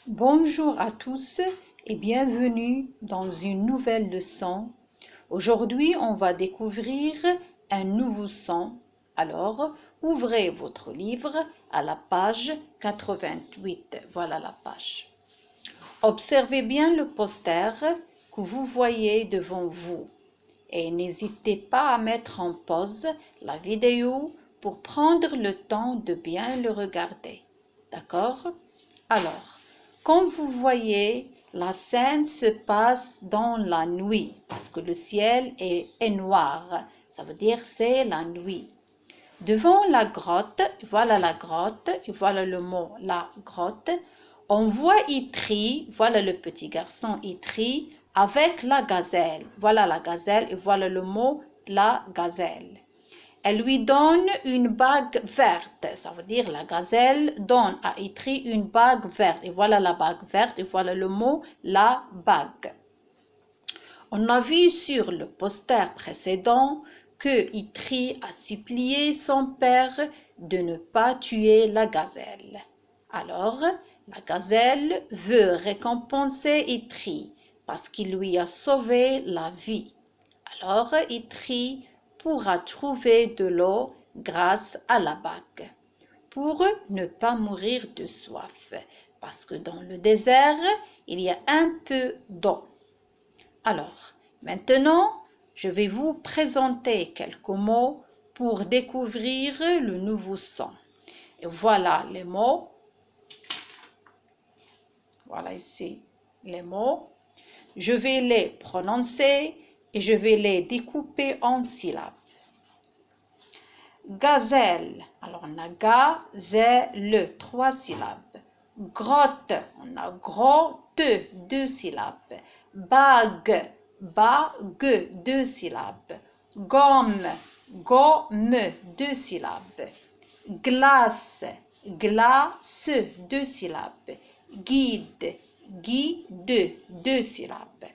Bonjour à tous et bienvenue dans une nouvelle leçon. Aujourd'hui, on va découvrir un nouveau son. Alors, ouvrez votre livre à la page 88. Voilà la page. Observez bien le poster que vous voyez devant vous et n'hésitez pas à mettre en pause la vidéo pour prendre le temps de bien le regarder. D'accord? Alors, comme vous voyez, la scène se passe dans la nuit parce que le ciel est noir. Ça veut dire c'est la nuit. Devant la grotte, voilà la grotte, et voilà le mot la grotte. On voit Itri, voilà le petit garçon Itri, avec la gazelle. Voilà la gazelle et voilà le mot la gazelle. Elle lui donne une bague verte. Ça veut dire la gazelle donne à Itri une bague verte. Et voilà la bague verte et voilà le mot la bague. On a vu sur le poster précédent que Itri a supplié son père de ne pas tuer la gazelle. Alors, la gazelle veut récompenser Itri parce qu'il lui a sauvé la vie. Alors, Itri pourra trouver de l'eau grâce à la bague pour ne pas mourir de soif parce que dans le désert, il y a un peu d'eau. Alors, maintenant, je vais vous présenter quelques mots pour découvrir le nouveau son. Et voilà les mots. Voilà ici les mots. Je vais les prononcer et je vais les découper en syllabes. Gazelle. Alors, on a gazelle, 3 syllabes. Grotte. On a grotte, 2 syllabes. Bague. Bague, 2 syllabes. Gomme. Gomme, 2 syllabes. Glace. Glace, 2 syllabes. Guide. Guide, 2 syllabes.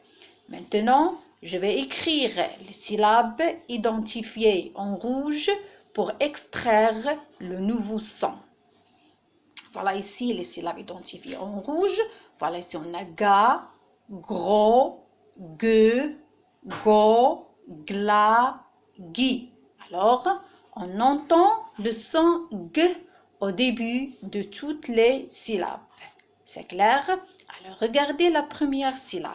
Maintenant, je vais écrire les syllabes identifiées en rouge pour extraire le nouveau son. Voilà ici les syllabes identifiées en rouge. Voilà ici on a ga, gros, gueux, go, gla, gui. Alors, on entend le son g au début de toutes les syllabes. C'est clair? Alors, regardez la première syllabe.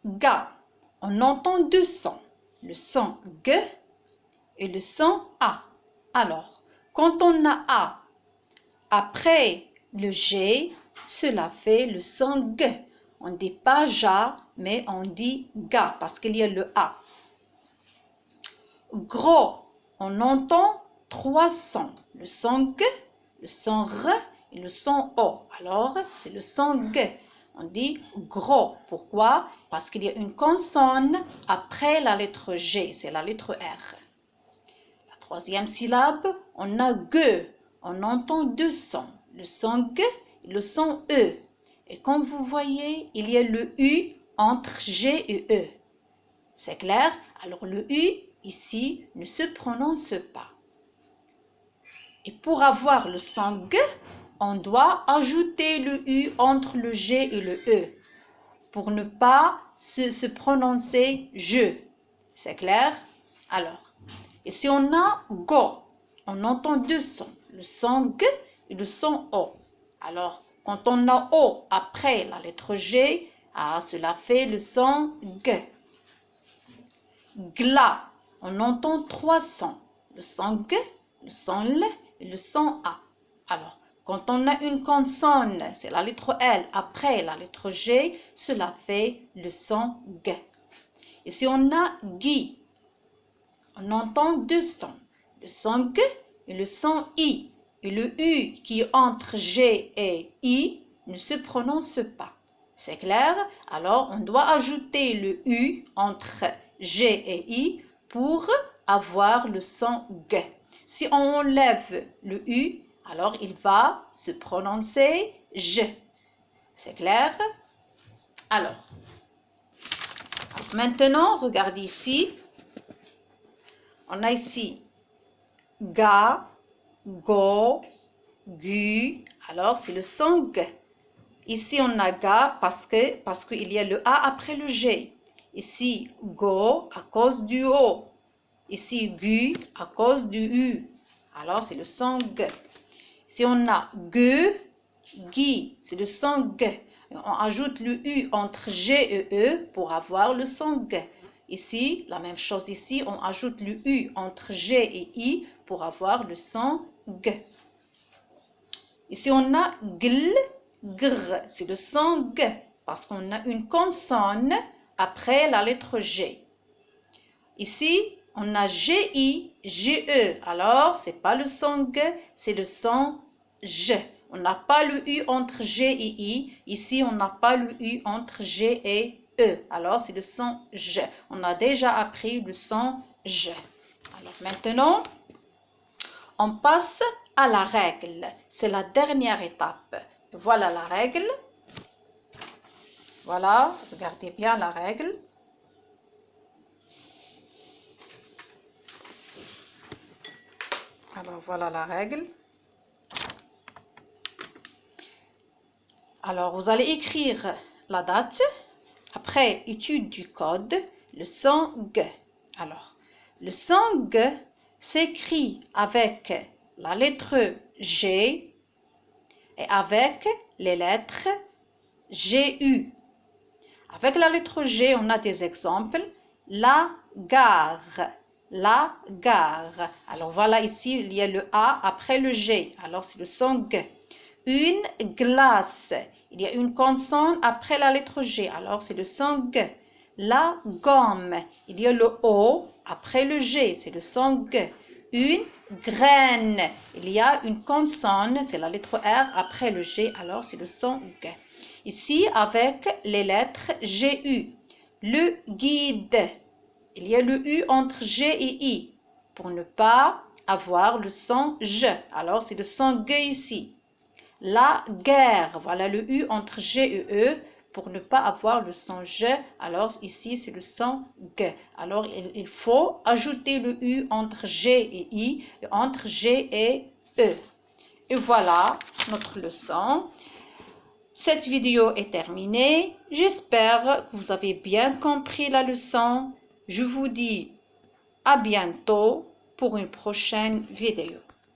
Ga. On entend 2 sons, le son G et le son A. Alors, quand on a A après le G, cela fait le son G. On ne dit pas Ja, mais on dit Ga parce qu'il y a le A. Gros. On entend 3 sons, le son G, le son R et le son O. Alors, c'est le son G. On dit gros. Pourquoi? Parce qu'il y a une consonne après la lettre G, c'est la lettre R. La troisième syllabe, on a G. On entend 2 sons, le son G et le son E. Et comme vous voyez, il y a le U entre G et E. C'est clair? Alors le U, ici, ne se prononce pas. Et pour avoir le son G, on doit ajouter le U entre le G et le E pour ne pas se prononcer je. C'est clair? Alors, et si on a go, on entend 2 sons, le son G et le son O. Alors, quand on a O après la lettre G, cela fait le son G. Gla, on entend 3 sons, le son G, le son L et le son A. Alors, quand on a une consonne, c'est la lettre L, après la lettre G, cela fait le son G. Et si on a Gui, on entend 2 sons, le son G et le son I. Et le U qui est entre G et I ne se prononce pas. C'est clair? Alors, on doit ajouter le U entre G et I pour avoir le son G. Si on enlève le U, alors il va se prononcer je. C'est clair? Alors, maintenant, regardez ici. On a ici ga, go, gu. alors c'est le son G. Ici, on a ga parce qu'il y a le A après le G. Ici, go à cause du O. Ici, gu à cause du U. Alors, c'est le son G. Si on a gue, gui, c'est le son G. On ajoute le U entre G et E pour avoir le son G. Ici, la même chose ici, on ajoute le U entre G et I pour avoir le son G. Ici, on a gl, gr, c'est le son G parce qu'on a une consonne après la lettre G. Ici, on a G-I, G-E. Alors, ce n'est pas le son G, c'est le son J. On n'a pas le U entre G et I. Ici, on n'a pas le U entre G et E. Alors, c'est le son J. On a déjà appris le son J. Alors, maintenant, on passe à la règle. C'est la dernière étape. Voilà la règle. Voilà, regardez bien la règle. Alors, voilà la règle. Alors, vous allez écrire la date. Après, étude du code, le son G. Alors, le son G s'écrit avec la lettre G et avec les lettres GU. Avec la lettre G, on a des exemples. La gare. La gare. Alors voilà ici, il y a le A après le G. Alors c'est le son G. Une glace. Il y a une consonne après la lettre G. Alors c'est le son G. La gomme. Il y a le O après le G. C'est le son G. Une graine. Il y a une consonne, c'est la lettre R après le G. Alors c'est le son G. Ici, avec les lettres GU. Le guide. Il y a le U entre G et I pour ne pas avoir le son J. Alors, c'est le son G ici. La guerre. Voilà le U entre G et E pour ne pas avoir le son J. Alors, ici, c'est le son G. Alors, il faut ajouter le U entre G et I et entre G et E. Et voilà notre leçon. Cette vidéo est terminée. J'espère que vous avez bien compris la leçon. Je vous dis à bientôt pour une prochaine vidéo.